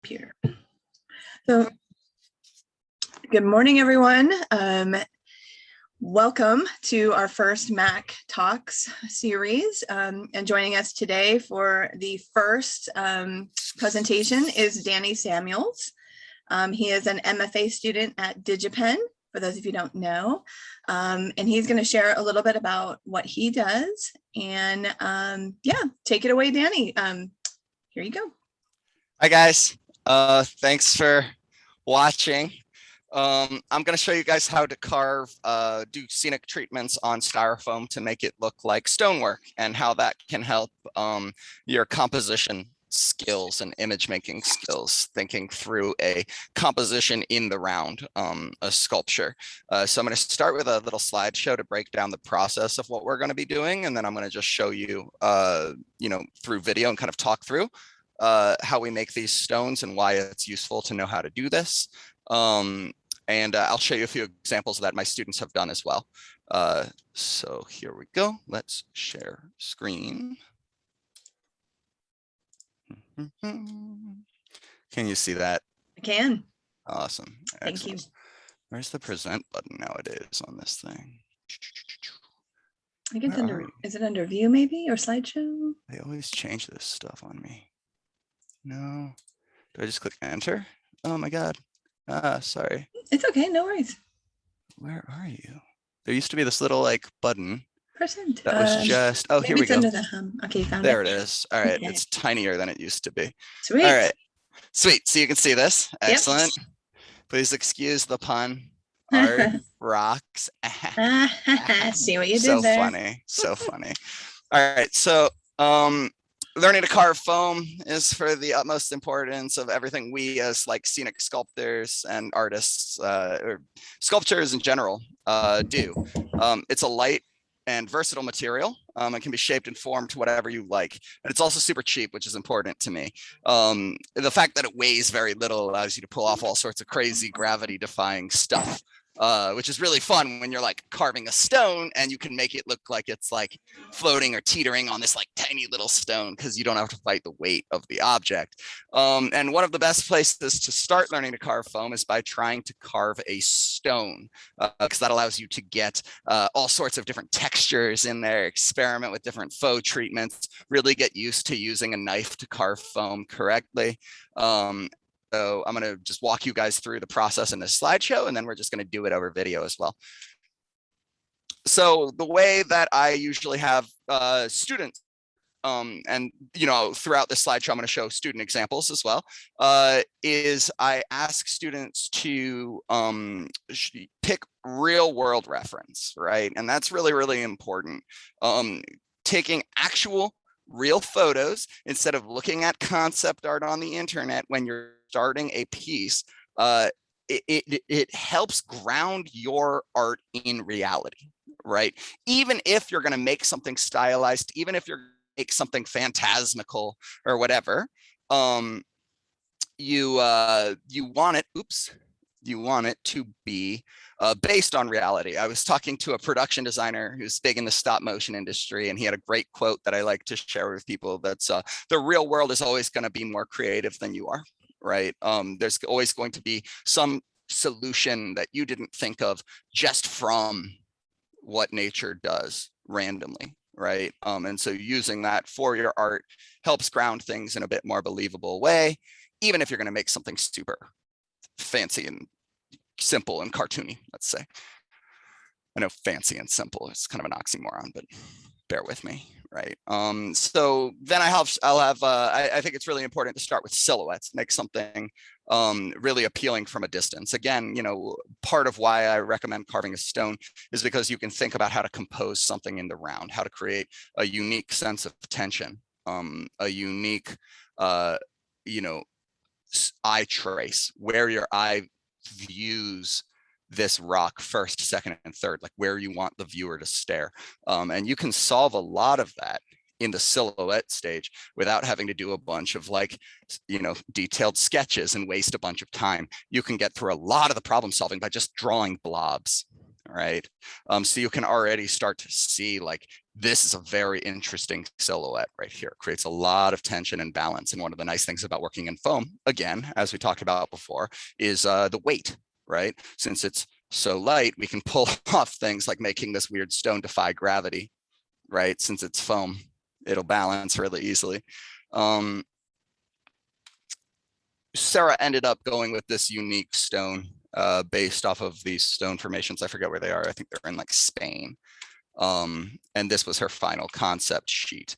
Peter. So, good morning, everyone. Welcome to our first Mac Talks series. And joining us today for the first presentation is Danny Samuels. He is an MFA student at DigiPen, for those of you who don't know. And he's going to share a little bit about what he does. And yeah, take it away, Danny. Here you go. Hi, guys. Thanks for watching. I'm going to show you guys how to carve, do scenic treatments on styrofoam to make it look like stonework, and how that can help your composition skills and image making skills, thinking through a composition in the round, a sculpture. So I'm going to start with a little slideshow to break down the process of what we're going to be doing, and then I'm going to just show you, through video and kind of talk through how we make these stones and why it's useful to know how to do this. And I'll show you a few examples that my students have done as well. So here we go. Let's share screen. Can you see that? I can. Awesome. Excellent. Thank you. Where's the present button nowadays on this thing? I think it's under, is it under view maybe, or slideshow? They always change this stuff on me. No. Do I just click enter? Oh my God. Sorry. It's okay, no worries. Where are you? There used to be this little like button. Present. That was just, oh, here we go. Under the okay, found there it. it is. All right, Okay. It's tinier than it used to be. Sweet. All right, sweet. So you can see this. Excellent. Yep. Please excuse the pun. Art rocks. See what you did so there. Funny, so funny. All right, so learning to carve foam is for the utmost importance of everything we as like scenic sculptors and artists or sculptors in general do. It's a light and versatile material. It can be shaped and formed to whatever you like. And it's also super cheap, which is important to me. The fact that it weighs very little allows you to pull off all sorts of crazy gravity defying stuff. Which is really fun when you're like carving a stone and you can make it look like it's like floating or teetering on this like tiny little stone because you don't have to fight the weight of the object. And one of the best places to start learning to carve foam is by trying to carve a stone, because that allows you to get all sorts of different textures in there, experiment with different faux treatments, really get used to using a knife to carve foam correctly. So I'm going to just walk you guys through the process in this slideshow, and then we're just going to do it over video as well. So the way that I usually have students, and throughout this slideshow, I'm going to show student examples as well, is I ask students to pick real world reference, right? And that's really, really important. Taking actual real photos instead of looking at concept art on the internet when you're starting a piece, it helps ground your art in reality, right? Even if you're going to make something stylized, even if you're make something phantasmical or whatever, you want it to be based on reality. I was talking to a production designer who's big in the stop motion industry, and he had a great quote that I like to share with people. That's the real world is always going to be more creative than you are, right? There's always going to be some solution that you didn't think of just from what nature does randomly, right? And so using that for your art helps ground things in a bit more believable way, even if you're going to make something super fancy and simple and cartoony, let's say. I know fancy and simple is kind of an oxymoron, but bear with me, right? So then I think it's really important to start with silhouettes, make something really appealing from a distance. Again, part of why I recommend carving a stone is because you can think about how to compose something in the round, how to create a unique sense of tension, a unique, eye trace, where your eye views this rock first, second, and third, like where you want the viewer to stare. And you can solve a lot of that in the silhouette stage without having to do a bunch of detailed sketches and waste a bunch of time. You can get through a lot of the problem solving by just drawing blobs, right? So you can already start to see like This is a very interesting silhouette right here. It creates a lot of tension and balance. And one of the nice things about working in foam, again, as we talked about before, is the weight, right? Since it's so light, we can pull off things like making this weird stone defy gravity, right? Since it's foam, it'll balance really easily. Sarah ended up going with this unique stone based off of these stone formations. I forget where they are. I think they're in like Spain. And this was her final concept sheet.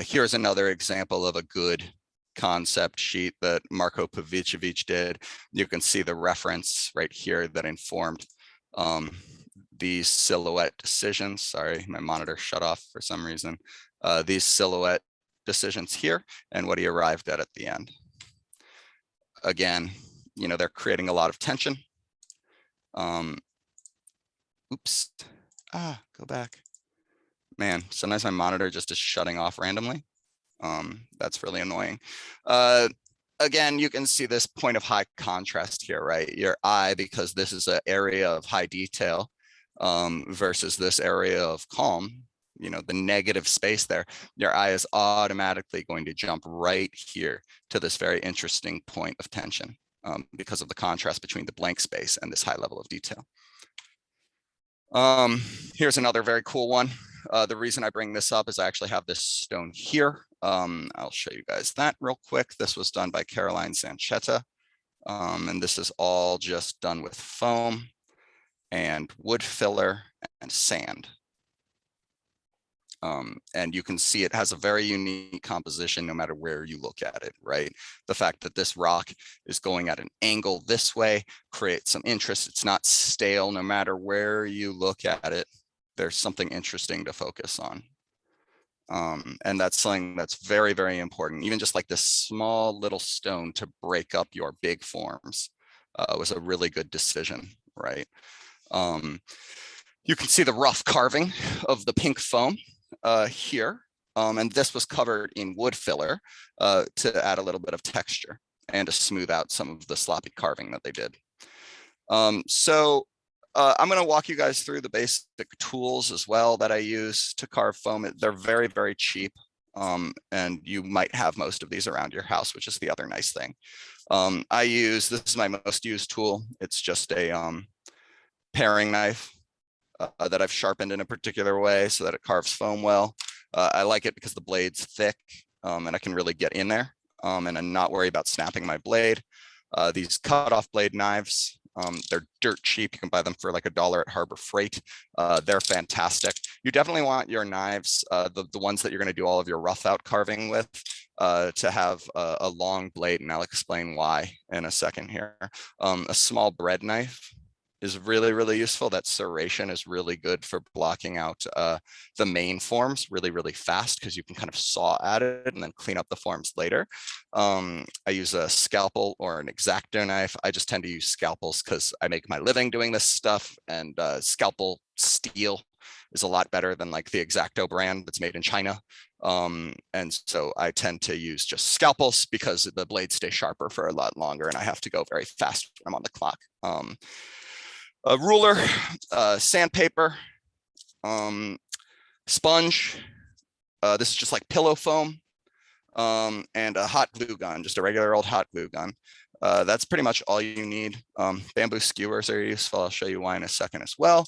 Here's another example of a good concept sheet that Marko Pavicevic did. You can see the reference right here that informed these silhouette decisions. Sorry, my monitor shut off for some reason. These silhouette decisions here and what he arrived at the end. Again, you know, they're creating a lot of tension. Oops. Go back. Man, sometimes my monitor just is shutting off randomly. That's really annoying. Again, you can see this point of high contrast here, right? Your eye, because this is an area of high detail versus this area of calm, you know, the negative space there, your eye is automatically going to jump right here to this very interesting point of tension because of the contrast between the blank space and this high level of detail. Here's another very cool one. The reason I bring this up is I actually have this stone here. I'll show you guys that real quick. This was done by Caroline Sanchetta. And this is all just done with foam and wood filler and sand. And you can see it has a very unique composition no matter where you look at it, right? The fact that this rock is going at an angle this way creates some interest. It's not stale no matter where you look at it. There's something interesting to focus on. And that's something that's very, very important. Even just like this small little stone to break up your big forms was a really good decision, right? You can see the rough carving of the pink foam here. And this was covered in wood filler to add a little bit of texture and to smooth out some of the sloppy carving that they did. I'm going to walk you guys through the basic tools as well that I use to carve foam. They're very, very cheap. And you might have most of these around your house, which is the other nice thing. This is my most used tool. It's just a paring knife that I've sharpened in a particular way so that it carves foam well. I like it because the blade's thick and I can really get in there and I'm not worried about snapping my blade. These cut-off blade knives, they're dirt cheap. You can buy them for like $1 at Harbor Freight. They're fantastic. You definitely want your knives, the ones that you're going to do all of your rough out carving with, to have a long blade, and I'll explain why in a second here. A small bread knife is really, really useful. That serration is really good for blocking out the main forms really, really fast because you can kind of saw at it and then clean up the forms later. I use a scalpel or an X-Acto knife. I just tend to use scalpels because I make my living doing this stuff, and scalpel steel is a lot better than like the X-Acto brand that's made in China. And so I tend to use just scalpels because the blades stay sharper for a lot longer and I have to go very fast when I'm on the clock. A ruler, sandpaper, sponge. This is just like pillow foam, and a hot glue gun, just a regular old hot glue gun. That's pretty much all you need. Bamboo skewers are useful. I'll show you why in a second as well.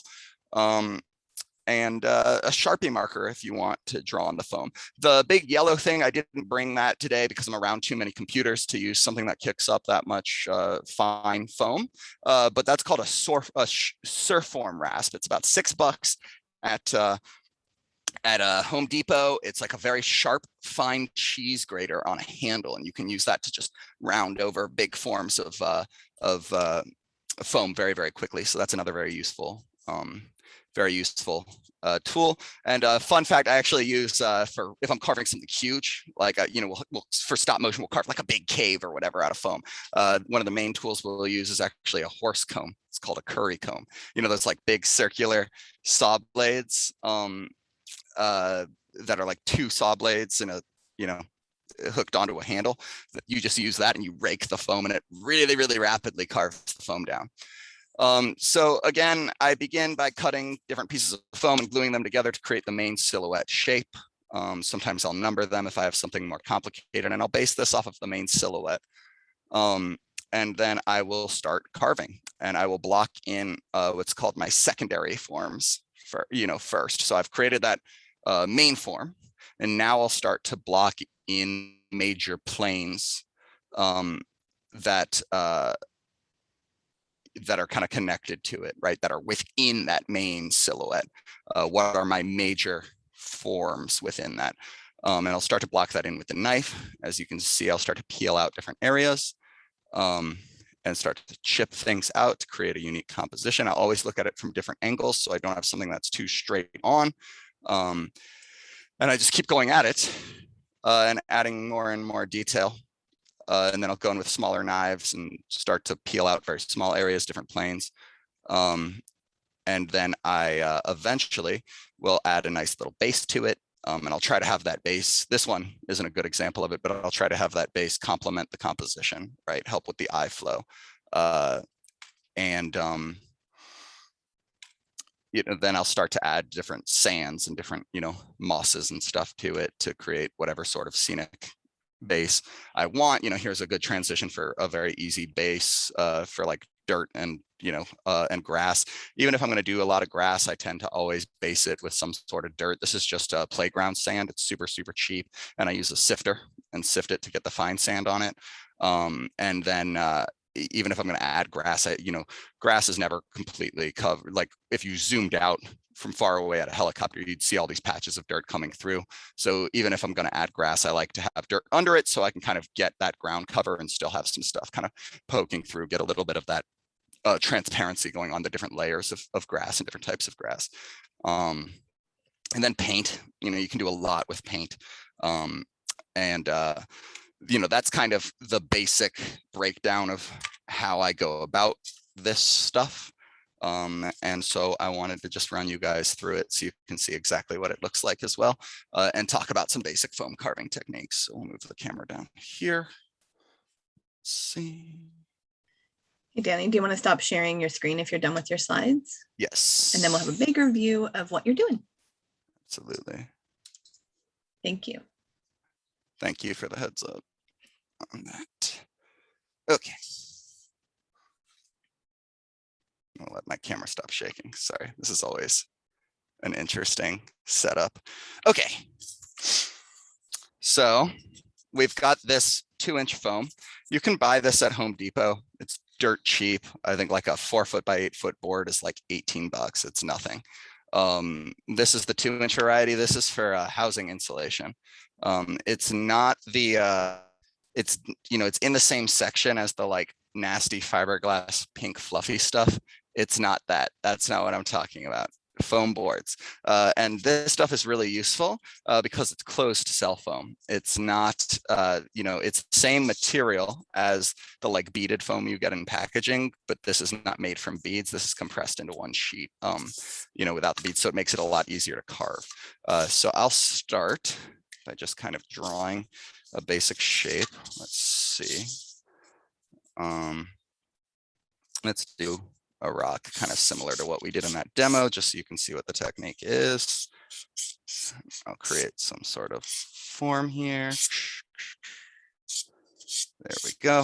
And a Sharpie marker if you want to draw on the foam. The big yellow thing, I didn't bring that today because I'm around too many computers to use something that kicks up that much fine foam. But that's called a Surform rasp. It's about $6 at Home Depot. It's like a very sharp, fine cheese grater on a handle, and you can use that to just round over big forms of foam very, very quickly. So that's another very useful tool. And fun fact, I actually use for if I'm carving something huge, like we'll for stop motion, we'll carve like a big cave or whatever out of foam. One of the main tools we'll use is actually a horse comb. It's called a curry comb. You know, those like big circular saw blades that are like two saw blades in a hooked onto a handle. You just use that and you rake the foam, and it really, really rapidly carves the foam down. So again, I begin by cutting different pieces of foam and gluing them together to create the main silhouette shape. Sometimes I'll number them if I have something more complicated, and I'll base this off of the main silhouette. And then I will start carving, and I will block in what's called my secondary forms for, first. So I've created that main form, and now I'll start to block in major planes that are kind of connected to it, right? That are within that main silhouette. What are my major forms within that? And I'll start to block that in with the knife. As you can see, I'll start to peel out different areas and start to chip things out to create a unique composition. I'll always look at it from different angles, so I don't have something that's too straight on. And I just keep going at it and adding more and more detail. And then I'll go in with smaller knives and start to peel out very small areas, different planes. And then I eventually will add a nice little base to it. And I'll try to have that base. This one isn't a good example of it, but I'll try to have that base complement the composition, right? Help with the eye flow. Then I'll start to add different sands and different, mosses and stuff to it to create whatever sort of scenic base I want. Here's a good transition for a very easy base for like dirt and and grass. Even if I'm going to do a lot of grass, I tend to always base it with some sort of dirt. This is just a playground sand. It's super cheap, and I use a sifter and sift it to get the fine sand on it. And then even if I'm going to add grass, grass is never completely covered. Like if you zoomed out from far away at a helicopter, you'd see all these patches of dirt coming through. So even if I'm going to add grass, I like to have dirt under it so I can kind of get that ground cover and still have some stuff kind of poking through, get a little bit of that transparency going on the different layers of grass and different types of grass. And then paint, you can do a lot with paint. That's kind of the basic breakdown of how I go about this stuff. And so I wanted to just run you guys through it so you can see exactly what it looks like as well, and talk about some basic foam carving techniques. So we'll move the camera down here. Let's see. Hey, Danny, do you want to stop sharing your screen if you're done with your slides? Yes. And then we'll have a bigger view of what you're doing. Absolutely. Thank you. Thank you for the heads up on that. Okay. I'll let my camera stop shaking. Sorry, this is always an interesting setup. Okay. So we've got this 2-inch foam. You can buy this at Home Depot. It's dirt cheap. I think like a 4-foot by 8-foot board is like 18 bucks. It's nothing. This is the 2-inch variety. This is for housing insulation. It's not the, it's in the same section as the like nasty fiberglass pink fluffy stuff. It's not that. That's not what I'm talking about. Foam boards. And this stuff is really useful because it's closed cell foam. It's not, it's the same material as the like beaded foam you get in packaging, but this is not made from beads. This is compressed into one sheet, without the beads. So it makes it a lot easier to carve. So I'll start by just kind of drawing a basic shape. Let's see. Let's do a rock kind of similar to what we did in that demo, just so you can see what the technique is. I'll create some sort of form here. There we go.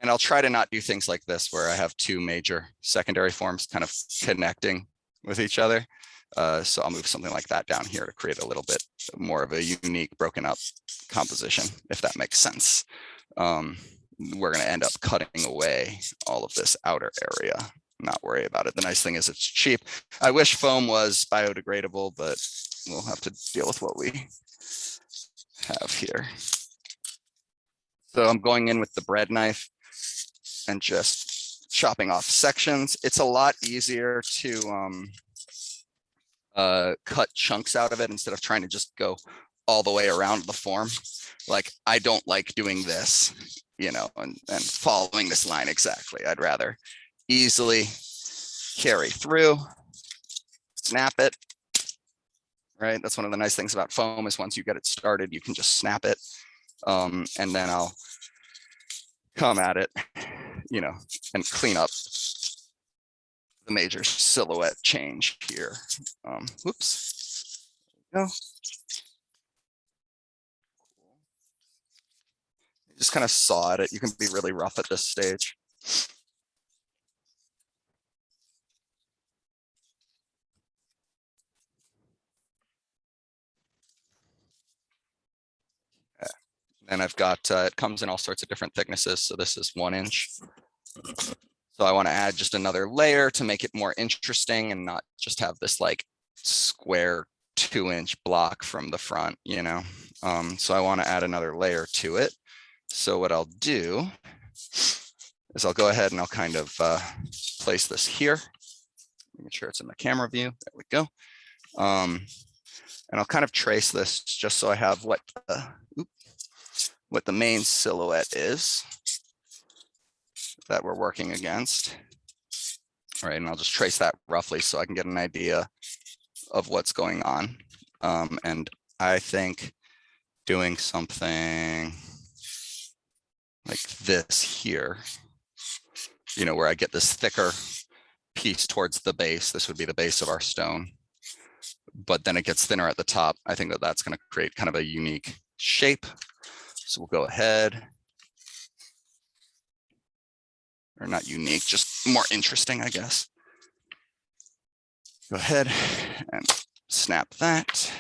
And I'll try to not do things like this where I have two major secondary forms kind of connecting with each other. So I'll move something like that down here to create a little bit more of a unique broken up composition, if that makes sense. We're going to end up cutting away all of this outer area. Not worry about it. The nice thing is it's cheap. I wish foam was biodegradable, but we'll have to deal with what we have here. So I'm going in with the bread knife and just chopping off sections. It's a lot easier to cut chunks out of it instead of trying to just go all the way around the form. Like I don't like doing this, and following this line exactly. I'd rather easily carry through, snap it, right? That's one of the nice things about foam is once you get it started, you can just snap it. And then I'll come at it you know, and clean up the major silhouette change here. Whoops. Go. Just kind of saw at it. You can be really rough at this stage. And I've got, it comes in all sorts of different thicknesses. So this is 1 inch. So I want to add just another layer to make it more interesting and not just have this like square 2-inch block from the front, you know? So I want to add another layer to it. So what I'll do is I'll go ahead and I'll kind of place this here. Make sure it's in the camera view. There we go. And I'll kind of trace this just so I have what the main silhouette is that we're working against. All right, and I'll just trace that roughly so I can get an idea of what's going on. And I think doing something like this here, you know, where I get this thicker piece towards the base, this would be the base of our stone, but then it gets thinner at the top. I think that that's going to create kind of a unique shape. So we'll go ahead, or not unique, just more interesting, I guess. Go ahead and snap that.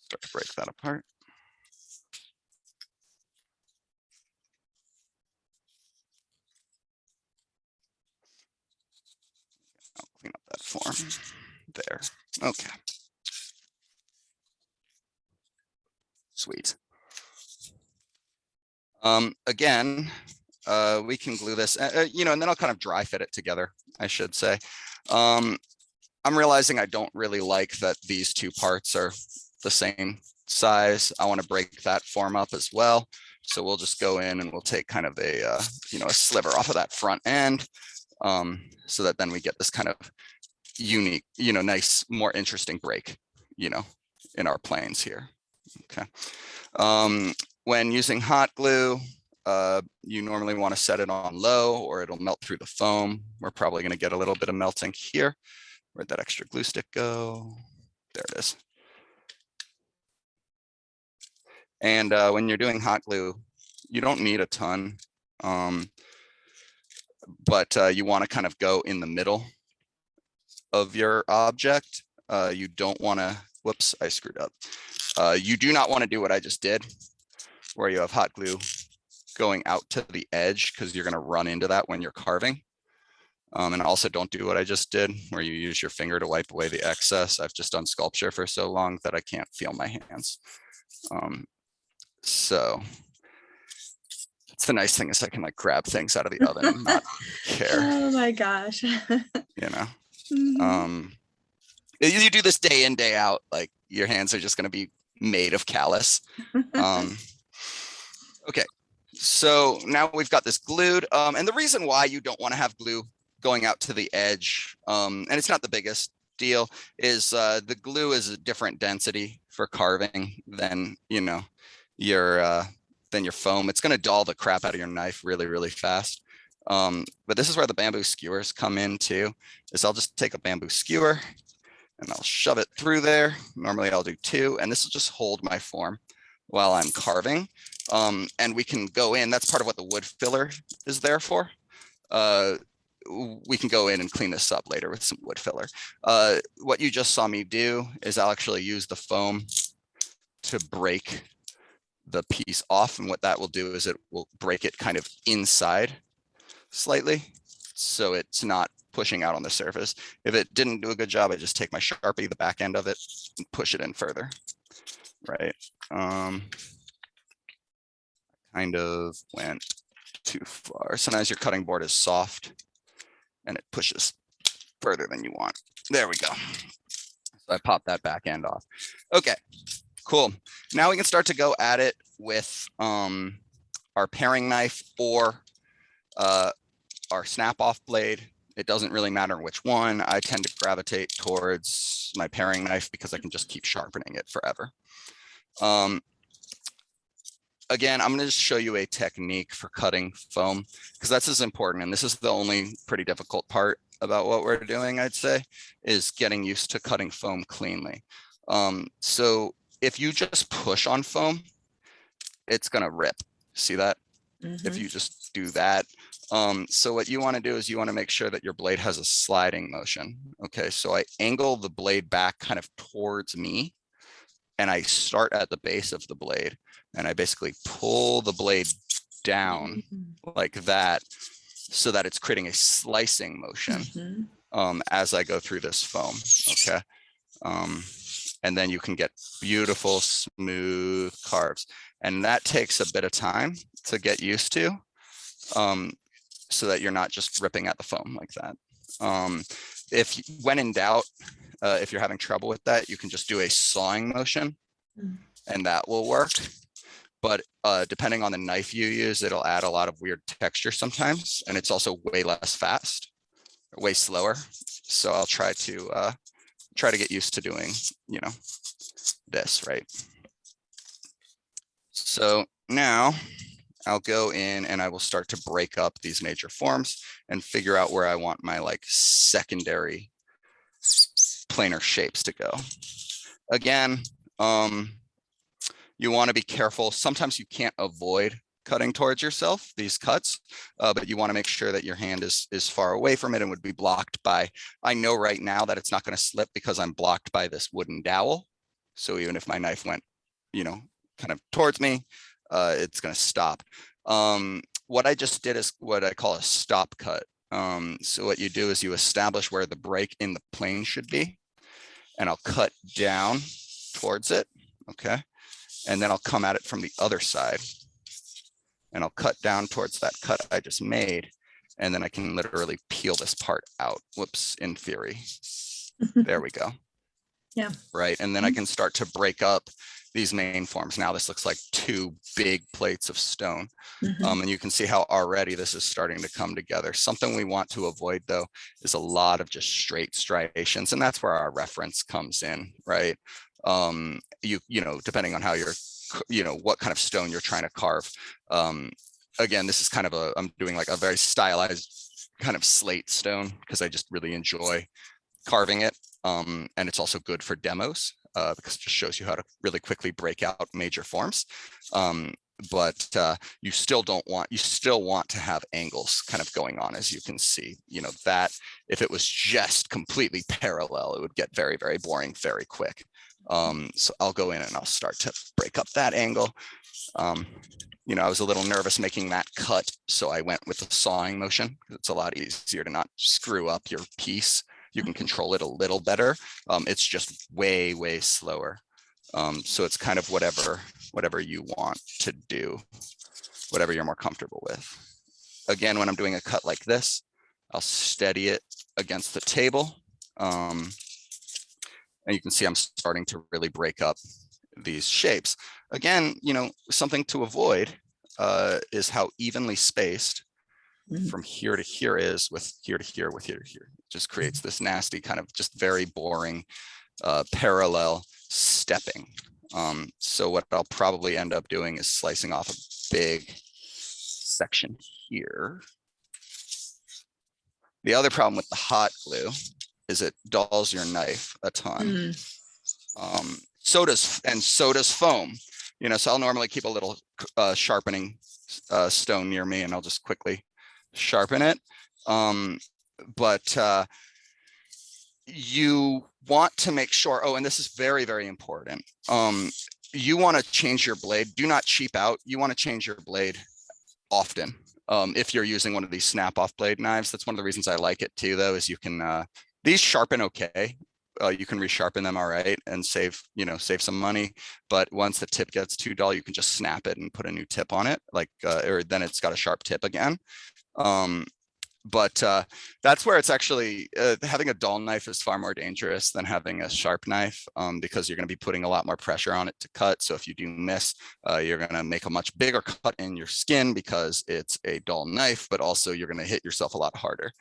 Start to break that apart. I'll clean up that form there. Okay. Sweet. Again, we can glue this, you know, and then I'll kind of dry fit it together, I should say. I'm realizing I don't really like that these two parts are the same size. I want to break that form up as well. So we'll just go in and we'll take kind of a, you know, a sliver off of that front end, so that then we get this kind of unique, you know, nice, more interesting break, you know, in our planes here. Okay. When using hot glue, you normally want to set it on low or it'll melt through the foam. We're probably going to get a little bit of melting here. Where'd that extra glue stick go? There it is. And when you're doing hot glue, you don't need a ton, but you want to kind of go in the middle of your object. You don't want to, whoops, I screwed up. You do not want to do what I just did, where you have hot glue going out to the edge, because you're going to run into that when you're carving. And also don't do what I just did, where you use your finger to wipe away the excess. I've just done sculpture for so long that I can't feel my hands. So it's the nice thing is I can like grab things out of the oven and not care. Oh my gosh. You know, you do this day in, day out, like your hands are just going to be made of callus. Okay, so now we've got this glued, and the reason why you don't want to have glue going out to the edge, and it's not the biggest deal, is the glue is a different density for carving than, you know, your foam. It's going to dull the crap out of your knife really, really fast. But this is where the bamboo skewers come in too, is I'll just take a bamboo skewer and I'll shove it through there. Normally I'll do 2, and this will just hold my form while I'm carving. And we can go in, that's part of what the wood filler is there for. We can go in and clean this up later with some wood filler. What you just saw me do is I'll actually use the foam to break the piece off. And what that will do is it will break it kind of inside slightly, so it's not pushing out on the surface. If it didn't do a good job, I just take my Sharpie, the back end of it, and push it in further, right? Kind of went too far. Sometimes your cutting board is soft and it pushes further than you want. There we go. So I popped that back end off. Okay, cool. Now we can start to go at it with our paring knife or our snap off blade. It doesn't really matter which one. I tend to gravitate towards my paring knife because I can just keep sharpening it forever. again, I'm going to just show you a technique for cutting foam because that's as important. And this is the only pretty difficult part about what we're doing, I'd say, is getting used to cutting foam cleanly. So if you just push on foam, it's going to rip. See that? If you just do that. So what you want to do is you want to make sure that your blade has a sliding motion. Okay, so I angle the blade back kind of towards me, and I start at the base of the blade, and I basically pull the blade down like that so that it's creating a slicing motion as I go through this foam. Okay. And then you can get beautiful, smooth carves. And that takes a bit of time to get used to, so that you're not just ripping at the foam like that. When in doubt, if you're having trouble with that, you can just do a sawing motion and that will work. But depending on the knife you use, it'll add a lot of weird texture sometimes. And it's also way less fast, way slower. So I'll try to get used to doing, this, right? So now I'll go in and I will start to break up these major forms and figure out where I want my like secondary planar shapes to go. Again, you want to be careful. Sometimes you can't avoid cutting towards yourself, these cuts, but you want to make sure that your hand is far away from it and would be blocked by, I know right now that it's not going to slip because I'm blocked by this wooden dowel. So even if my knife went, kind of towards me, it's going to stop. What I just did is what I call a stop cut. So what you do is you establish where the break in the plane should be, and I'll cut down towards it. Okay. And then I'll come at it from the other side, and I'll cut down towards that cut I just made. And then I can literally peel this part out. Whoops, in theory. There we go. Yeah. Right. And then I can start to break up these main forms. Now this looks like two big plates of stone. And you can see how already this is starting to come together. Something we want to avoid, though, is a lot of just straight striations. And that's where our reference comes in, right? Depending on how you're, what kind of stone you're trying to carve. Again, this is kind of I'm doing like a very stylized kind of slate stone because I just really enjoy carving it. And it's also good for demos because it just shows you how to really quickly break out major forms. But you still want to have angles kind of going on, as you can see, that if it was just completely parallel, it would get very, very boring very quick. So I'll go in and I'll start to break up that angle. I was a little nervous making that cut, so I went with the sawing motion. It's a lot easier to not screw up your piece. You can control it a little better. It's just way, way slower. So it's kind of whatever you want to do, whatever you're more comfortable with. Again, when I'm doing a cut like this, I'll steady it against the table. And you can see I'm starting to really break up these shapes. Again, something to avoid is how evenly spaced from here to here is with here to here with here to here. It just creates this nasty kind of just very boring parallel stepping. So what I'll probably end up doing is slicing off a big section here. The other problem with the hot glue is it dulls your knife a ton. So does foam. So I'll normally keep a little sharpening stone near me, and I'll just quickly sharpen it. But you want to make sure, and this is very, very important. You want to change your blade. Do not cheap out. You want to change your blade often. If you're using one of these snap-off blade knives, that's one of the reasons I like it too, though, is you can, these sharpen okay. You can resharpen them all right and save some money. But once the tip gets too dull, you can just snap it and put a new tip on it, or then it's got a sharp tip again. But that's where it's actually, having a dull knife is far more dangerous than having a sharp knife, because you're going to be putting a lot more pressure on it to cut. So if you do miss, you're going to make a much bigger cut in your skin because it's a dull knife, but also you're going to hit yourself a lot harder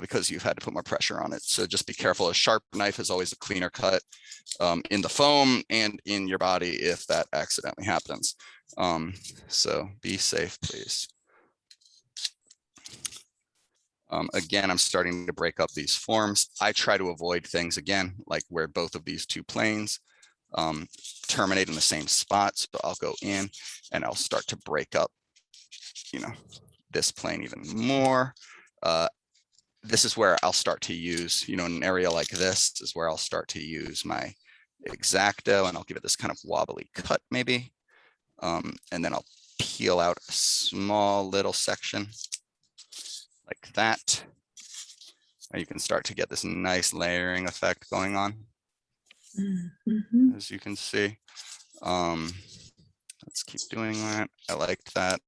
because you've had to put more pressure on it. So just be careful. A sharp knife is always a cleaner cut in the foam and in your body if that accidentally happens. So be safe, please. Again, I'm starting to break up these forms. I try to avoid things again, like where both of these two planes terminate in the same spot. So I'll go in and I'll start to break up, this plane even more. This is where I'll start to use, in an area like this is where I'll start to use my X-Acto, and I'll give it this kind of wobbly cut maybe. And then I'll peel out a small little section like that. And you can start to get this nice layering effect going on, as you can see. Let's keep doing that. I liked that.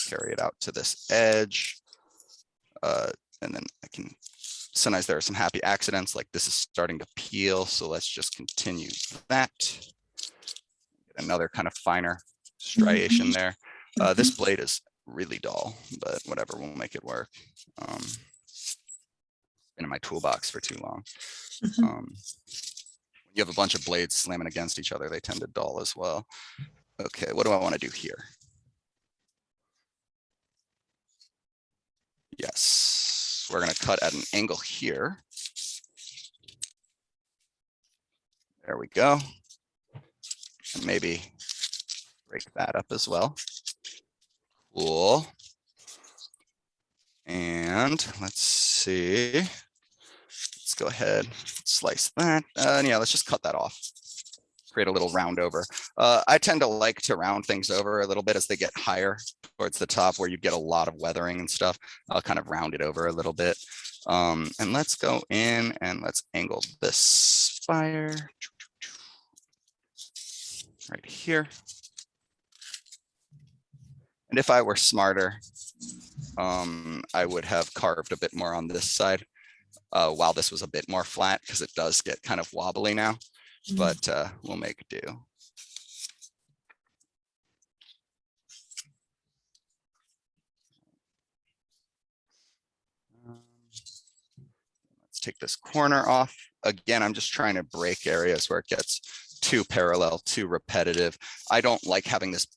Carry it out to this edge. And then I can, sometimes there are some happy accidents, like this is starting to peel. So let's just continue that. Get another kind of finer striation there. This blade is really dull, but whatever, we'll make it work. Been in my toolbox for too long. You have a bunch of blades slamming against each other, they tend to dull as well. Okay, what do I want to do here? Yes, we're going to cut at an angle here. There we go. And maybe break that up as well. Cool. And let's see. Let's go ahead, slice that. And yeah, let's just cut that off. Create a little round over. I tend to like to round things over a little bit as they get higher towards the top where you get a lot of weathering and stuff. I'll kind of round it over a little bit. And let's go in and let's angle this spire right here. And if I were smarter, I would have carved a bit more on this side while this was a bit more flat, because it does get kind of wobbly now, but we'll make do. Let's take this corner off. Again, I'm just trying to break areas where it gets too parallel, too repetitive. I don't like having this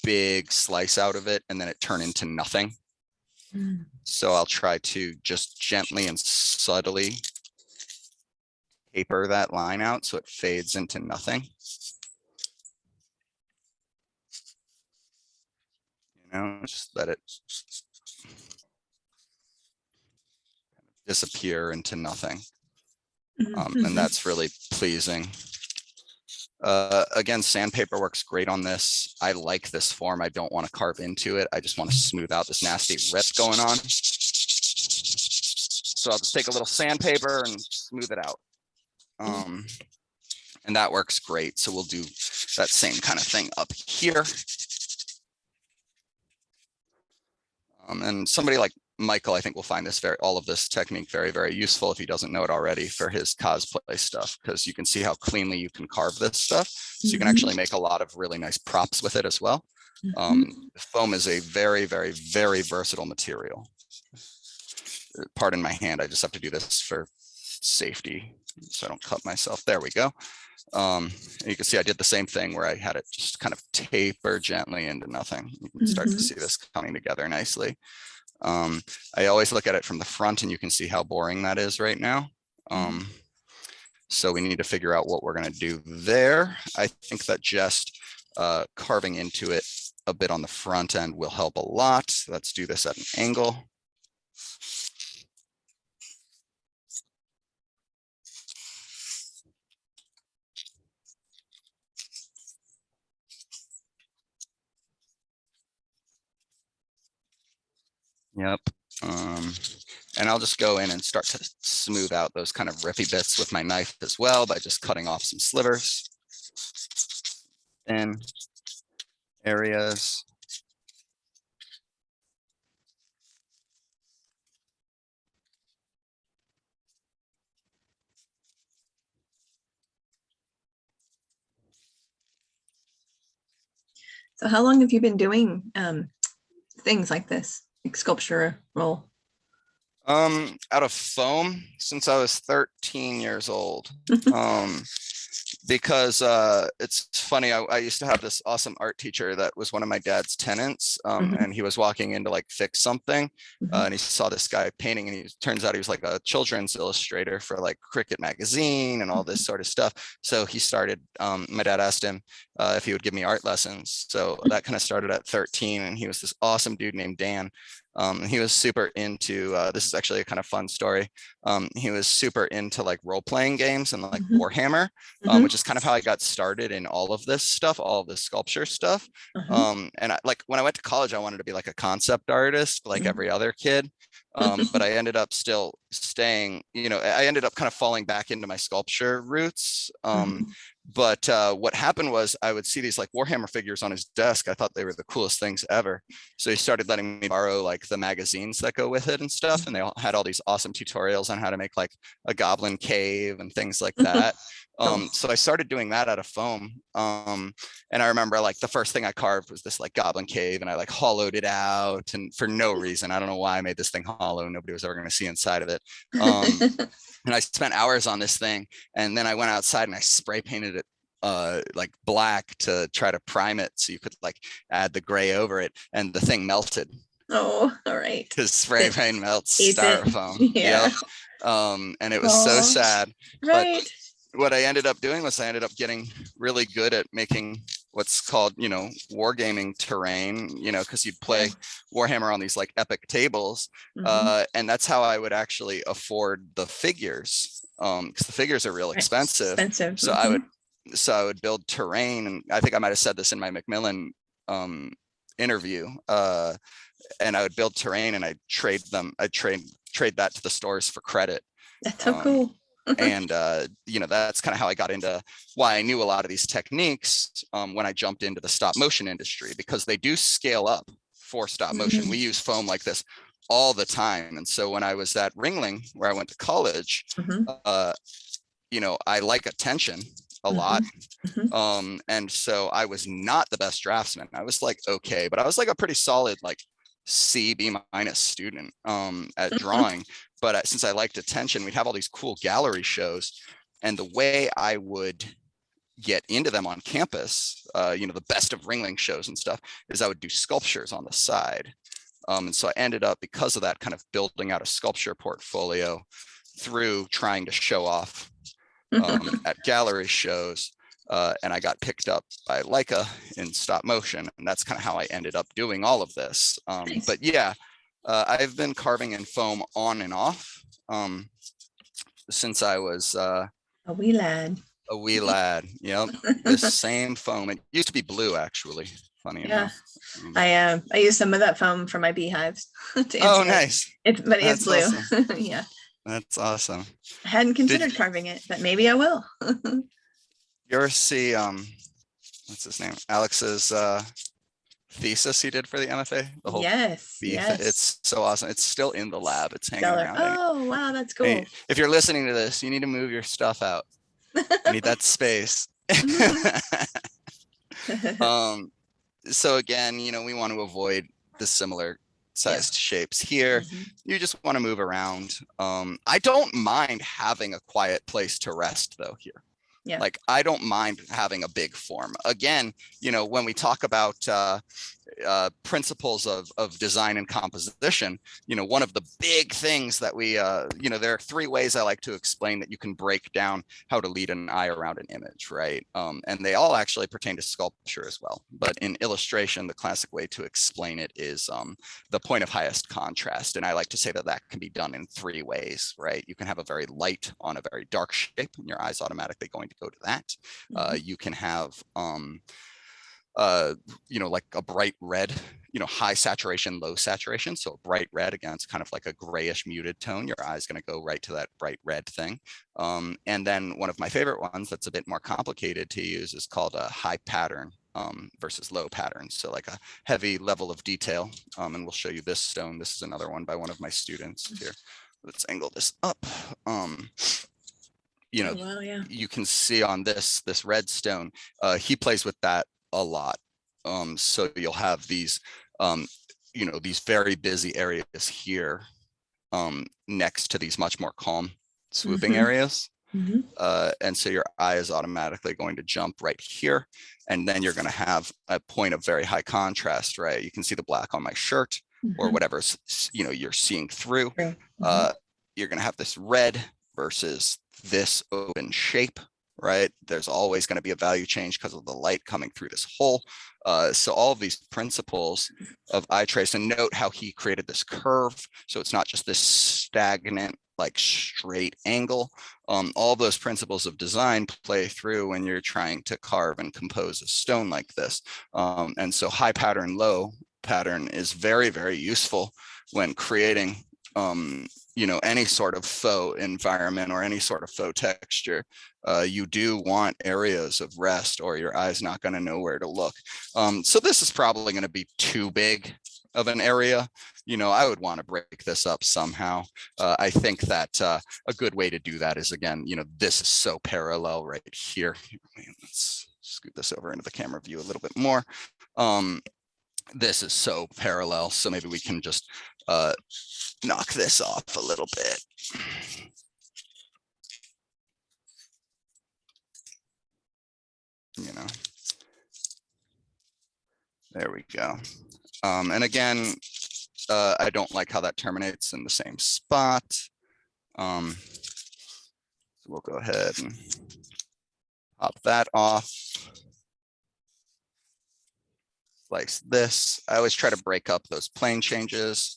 big slice out of it and then it turn into nothing. So I'll try to just gently and subtly taper that line out so it fades into nothing. Just let it disappear into nothing. And that's really pleasing. Again, sandpaper works great on this. I like this form. I don't want to carve into it. I just want to smooth out this nasty rip going on. So I'll just take a little sandpaper and smooth it out. And that works great. So we'll do that same kind of thing up here. And somebody like Michael, I think, will find this all of this technique very, very useful if he doesn't know it already for his cosplay stuff, because you can see how cleanly you can carve this stuff. So you can actually make a lot of really nice props with it as well. Foam is a very, very, very versatile material. Pardon my hand. I just have to do this for safety so I don't cut myself. There we go. You can see I did the same thing where I had it just kind of taper gently into nothing. You can start to see this coming together nicely. I always look at it from the front and you can see how boring that is right now. So we need to figure out what we're going to do there. I think that just carving into it a bit on the front end will help a lot. Let's do this at an angle. Yep. And I'll just go in and start to smooth out those kind of rippy bits with my knife as well by just cutting off some slivers in areas. So how long have you been doing things like this, like sculpture roll? Out of foam since I was 13 years old. because it's funny. I used to have this awesome art teacher that was one of my dad's tenants, Mhm, and he was walking in to like fix something, mhm. and he saw this guy painting, and he turns out he was like a children's illustrator for like Cricket magazine and all this sort of stuff. So he started. My dad asked him if he would give me art lessons. So that kind of started at 13, and he was this awesome dude named Dan. He was super into. This is actually a kind of fun story. He was super into like role playing games and like Mhm, Warhammer, mhm, which is kind of how I got started in all of this stuff, all of this sculpture stuff. uh-huh. And like when I went to college, I wanted to be like a concept artist, like Mhm. every other kid. But I ended up still staying, I ended up kind of falling back into my sculpture roots. Mhm. But what happened was I would see these like Warhammer figures on his desk. I thought they were the coolest things ever. So he started letting me borrow like the magazines that go with it and stuff. And they all had all these awesome tutorials on how to make like a goblin cave and things like that. Cool. So I started doing that out of foam. And I remember like the first thing I carved was this like goblin cave, and I like hollowed it out, and for no reason. I don't know why I made this thing hollow. Nobody was ever going to see inside of it. And I spent hours on this thing, and then I went outside and I spray painted it like black to try to prime it so you could like add the gray over it, and the thing melted Oh, all right. because spray paint melts Eats it. styrofoam. Yeah. Yep. And it was so Oh, sad. But right. what I ended up doing was I ended up getting really good at making what's called, wargaming terrain, because you'd Yeah. play Warhammer on these like epic tables. Mhm. And that's how I would actually afford the figures, because the figures are real Right. expensive. Expensive. So I would, so I would build terrain, and I think I might have said this in my Macmillan interview. And I would build terrain, and I'd trade that to the stores for credit. That's so Um, cool. and that's kind of how I got into why I knew a lot of these techniques when I jumped into the stop motion industry, because they do scale up for stop motion. We use foam like this all the time. And so when I was at Ringling, where I went to college, Mhm, I like attention a lot. mhm, mhm. And so I was not the best draftsman. I was like, okay, but I was like a pretty solid, like C, B minus student at drawing. But since I liked attention, we'd have all these cool gallery shows. And the way I would get into them on campus, the best of Ringling shows and stuff, is I would do sculptures on the side. And so I ended up, because of that, kind of building out a sculpture portfolio through trying to show off at gallery shows. And I got picked up by Leica in stop motion. And that's kind of how I ended up doing all of this. Nice. But yeah, I've been carving in foam on and off since I was A wee lad. a wee lad. Yep, this same foam. It used to be blue, actually, funny Yeah. enough. I use some of that foam for my beehives to Oh, insulate. nice. But it's That's blue. awesome. Yeah. That's awesome. I hadn't Did considered carving it, but maybe I will. you ever see what's his name? Alex's thesis he did for the MFA? The whole Yes. beef. Yes. It's so awesome. It's still in the lab. It's hanging Stellar. around. Oh, wow. That's cool. Hey, if you're listening to this, you need to move your stuff out. You need that space. So again, we want to avoid the similar sized shapes here. Mhm. You just want to move around. I don't mind having a quiet place to rest though here. Yeah. Like I don't mind having a big form. Again, when we talk about principles of design and composition, one of the big things that we, there are three ways I like to explain that you can break down how to lead an eye around an image, right? And they all actually pertain to sculpture as well. But in illustration, the classic way to explain it is the point of highest contrast. And I like to say that that can be done in three ways, right? You can have a very light on a very dark shape, and your eye's automatically going to go to that. You can have like a bright red, high saturation, low saturation. So a bright red against kind of like a grayish muted tone, your eye's going to go right to that bright red thing. And then one of my favorite ones that's a bit more complicated to use is called a high pattern versus low patterns. So like a heavy level of detail. And we'll show you this stone. This is another one by one of my students here. Let's angle this up. Oh, wow, yeah. You can see on this red stone, he plays with that a lot. So you'll have these, these very busy areas here next to these much more calm swooping areas. Mhm. And so your eye is automatically going to jump right here. And then you're going to have a point of very high contrast, right? You can see the black on my shirt or Mhm. whatever's, you're seeing through. True. You're going to have this red versus this open shape, right? There's always going to be a value change because of the light coming through this hole. So all of these principles of eye trace, and note how he created this curve. So it's not just this stagnant, like straight angle. All those principles of design play through when you're trying to carve and compose a stone like this. And so high pattern, low pattern is very, very useful when creating any sort of faux environment or any sort of faux texture. You do want areas of rest or your eye's not going to know where to look. So this is probably going to be too big of an area. I would want to break this up somehow. I think that a good way to do that is, again, this is so parallel right here. Let's scoot this over into the camera view a little bit more. This is so parallel, so maybe we can just knock this off a little bit. There we go. And again, I don't like how that terminates in the same spot. So we'll go ahead and pop that off. Like this. I always try to break up those plane changes.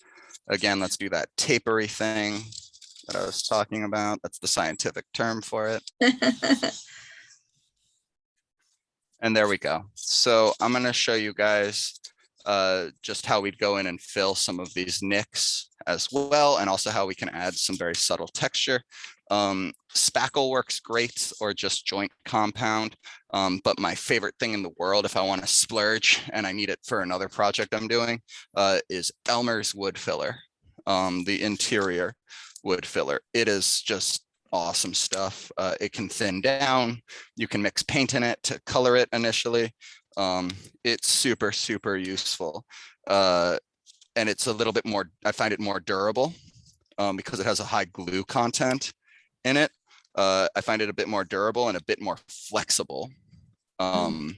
Again, let's do that tapery thing that I was talking about. That's the scientific term for it. And there we go. So I'm going to show you guys just how we'd go in and fill some of these nicks as well, and also how we can add some very subtle texture. Spackle works great, or just joint compound. But my favorite thing in the world, if I want to splurge and I need it for another project I'm doing, is Elmer's wood filler, the interior wood filler. It is just awesome stuff. It can thin down. You can mix paint in it to color it initially. It's super, super useful. And it's a little bit more, I find it more durable because it has a high glue content in it. I find it a bit more durable and a bit more flexible than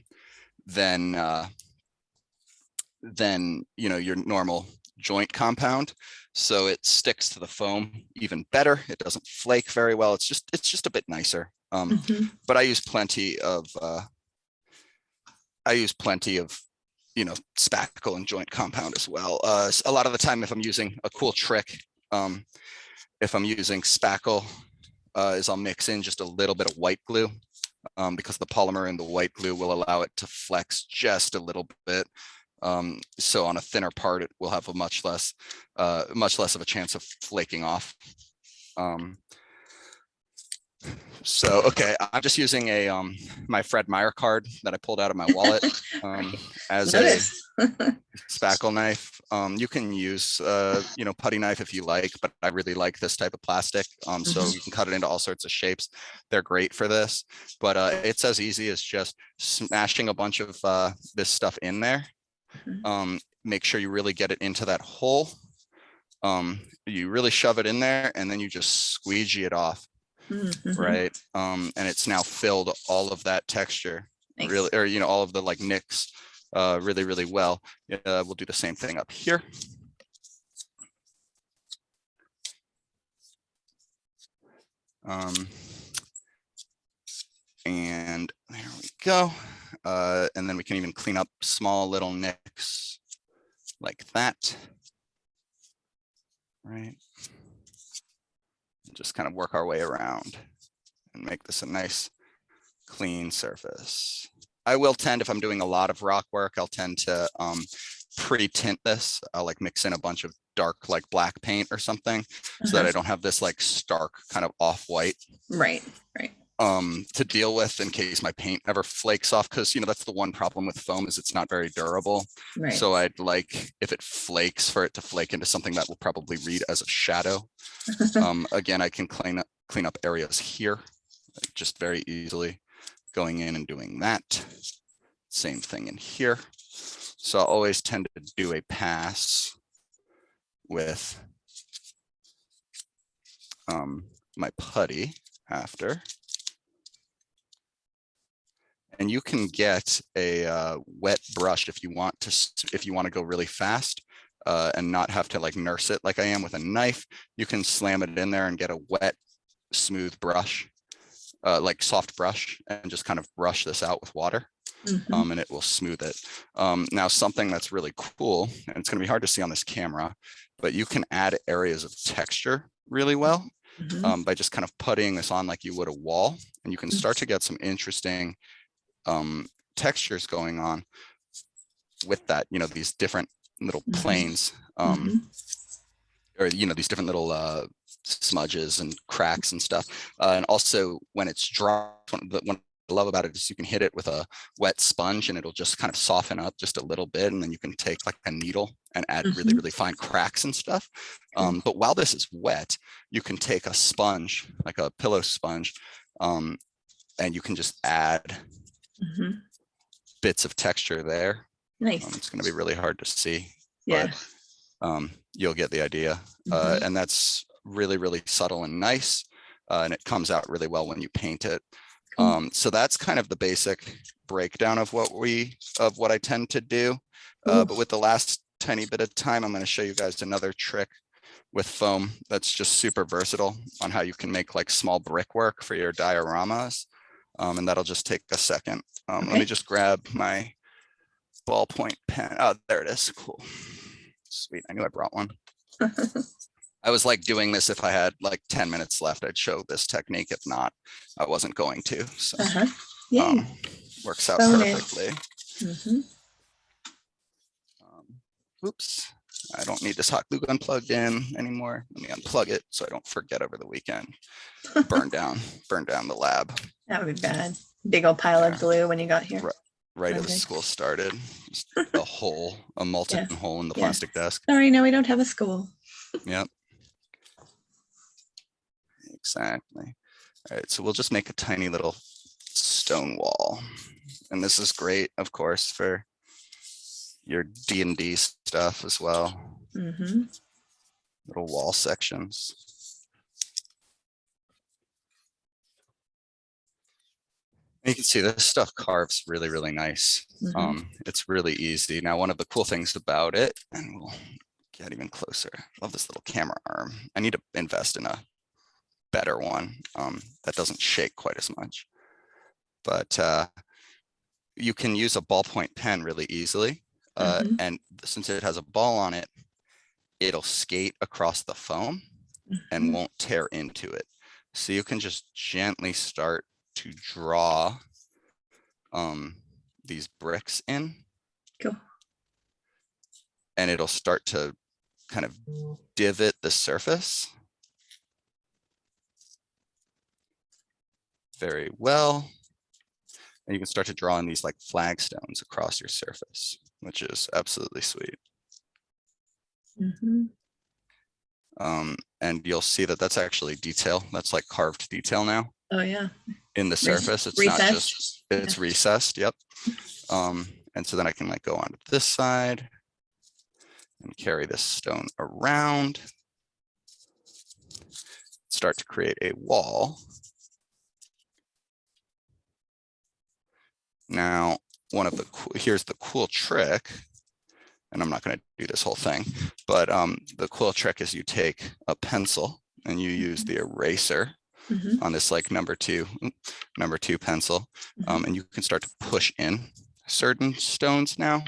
your normal joint compound. So it sticks to the foam even better. It doesn't flake very well. It's just a bit nicer. But I use plenty of spackle and joint compound as well. A lot of the time, if I'm using a cool trick, if I'm using spackle, is I'll mix in just a little bit of white glue because the polymer in the white glue will allow it to flex just a little bit. So on a thinner part, it will have a much less of a chance of flaking off. So, okay, I'm just using a my Fred Meyer card that I pulled out of my wallet as a spackle knife. You can use putty knife if you like, but I really like this type of plastic. So you can cut it into all sorts of shapes. They're great for this, but it's as easy as just smashing a bunch of this stuff in there. Make sure you really get it into that hole. You really shove it in there, and then you just squeegee it off. Right. And it's now filled all of that texture really, or all of the like nicks really, really well. We'll do the same thing up here. And there we go. And then we can even clean up small little nicks like that. Right. Just kind of work our way around and make this a nice clean surface. I will tend, if I'm doing a lot of rock work, I'll tend to pre-tint this. I'll like mix in a bunch of dark like black paint or something so that I don't have this like stark kind of off-white. Right. To deal with in case my paint ever flakes off, because that's the one problem with foam is it's not very durable. Right. So I'd like, if it flakes, for it to flake into something that will probably read as a shadow. Again, I can clean up areas here just very easily, going in and doing that. Same thing in here. So I always tend to do a pass with my putty. after. And you can get a wet brush if you want to go really fast and not have to like nurse it like I am with a knife. You can slam it in there and get a wet, smooth brush, like soft brush, and just kind of brush this out with water. And it will smooth it. Now, something that's really cool, and it's going to be hard to see on this camera, but you can add areas of texture really well by just kind of putting this on like you would a wall, and you can start to get some interesting textures going on with that, you know, these different little planes, or, you know, these different little smudges and cracks and stuff. And also when it's dry, what I love about it is you can hit it with a wet sponge and it'll just kind of soften up just a little bit. And then you can take like a needle and add really, really fine cracks and stuff. But while this is wet, you can take a sponge, like a pillow sponge, and you can just add bits of texture there. Nice. It's going to be really hard to see, Yeah. but you'll get the idea. And that's really, really subtle and nice. And it comes out really well when you paint it. So that's kind of the basic breakdown of what I tend to do. But with the last tiny bit of time, I'm going to show you guys another trick with foam that's just super versatile on how you can make like small brickwork for your dioramas. And that'll just take a second. Let me just grab my ballpoint pen. Oh, there it is. Cool. Sweet. I knew I brought one. I was like doing this if I had like 10 minutes left, I'd show this technique. If not, I wasn't going to. So works out perfectly. Oops. I don't need this hot glue gun plugged in anymore. Let me unplug it so I don't forget over the weekend. Burn down the lab. That would be bad. Big old pile of glue when you got here. Right as the school started. Just a molten hole in the plastic desk. Sorry, no, we don't have a school. Yep. Exactly. All right, so we'll just make a tiny little stone wall. And this is great, of course, for your D&D stuff as well. Little wall sections. And you can see this stuff carves really, really nice. It's really easy. Now, one of the cool things about it, and we'll get even closer. Love this little camera arm. I need to invest in a better one that doesn't shake quite as much. But you can use a ballpoint pen really easily. And since it has a ball on it, it'll skate across the foam and won't tear into it. So you can just gently start to draw these bricks in. Cool. And it'll start to kind of divot the surface. Very well. And you can start to draw in these like flagstones across your surface, which is absolutely sweet. And you'll see that that's actually detail. That's like carved detail now. Oh yeah. In the surface, it's recessed. Not just, it's recessed. Yep. And so then I can like go on to this side and carry this stone around. Start to create a wall. Now, here's the cool trick, and I'm not going to do this whole thing, but the cool trick is you take a pencil and you use the eraser on this like number two pencil, and you can start to push in certain stones now.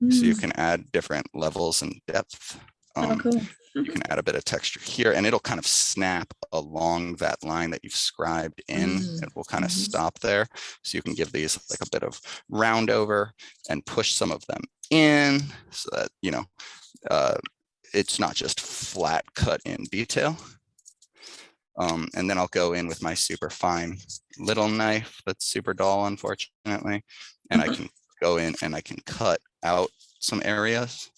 So you can add different levels and depth. Cool. You can add a bit of texture here, and it'll kind of snap along that line that you've scribed in. It will kind of stop there. So you can give these like a bit of round over and push some of them in so that, you know, it's not just flat cut in detail. And then I'll go in with my super fine little knife that's super dull, unfortunately. And I can go in and I can cut out some areas,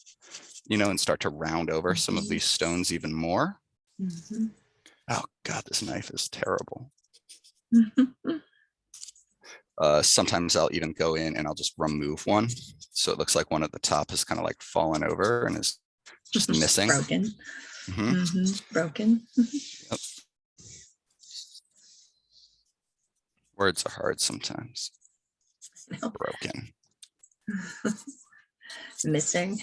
you know, and start to round over some of these stones even more. Oh God, this knife is terrible. Sometimes I'll even go in and I'll just remove one. So it looks like one at the top has kind of like fallen over and is just missing. Broken. Broken. Yep. Words are hard sometimes. No. Broken, Missing.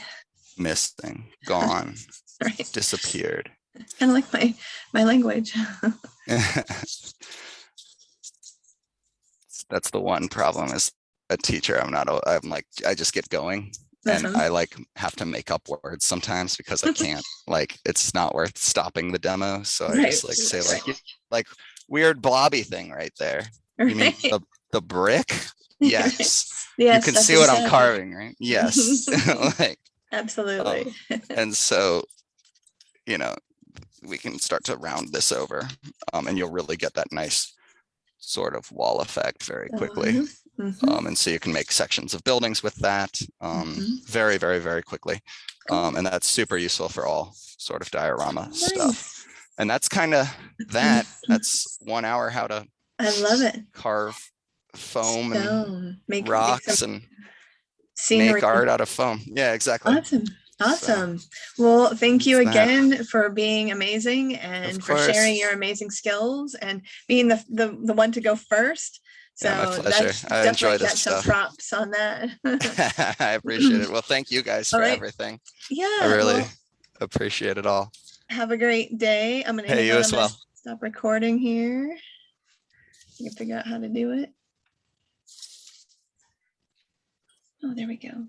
missing, gone, Right. disappeared. Kind of like my language. That's the one problem is a teacher. I'm like, I just get going and Uh-huh. I like have to make up words sometimes because I can't, like, it's not worth stopping the demo. So I Right. just like say like weird blobby thing right there. You mean Right. the brick? Yes. You Yes, can that's see what I'm exactly. carving, right? Yes. Like, Absolutely. and so, you know, we can start to round this over and you'll really get that nice sort of wall effect very quickly. Mhm. And so you can make sections of buildings with that very, very, very quickly. Cool. And that's super useful for all sort of diorama stuff. Nice. And that's kind of that. That's 1 hour how to I love it. carve foam and Stone. Make rocks some and scenery. make art out of foam. Yeah, exactly. Awesome. So Awesome. Well, thank you that's that. again for being amazing Of and for course. sharing your amazing skills and being the one to go first. Yeah, my So pleasure. that's I enjoy definitely this get some stuff. props on that. I appreciate it. Well, thank you guys All for right. everything. I Yeah. really Well, appreciate it all. have a great day. I'm gonna Hey, hang you on. as I'm gonna well. stop recording here. You can figure out how to do it. Oh, there we go.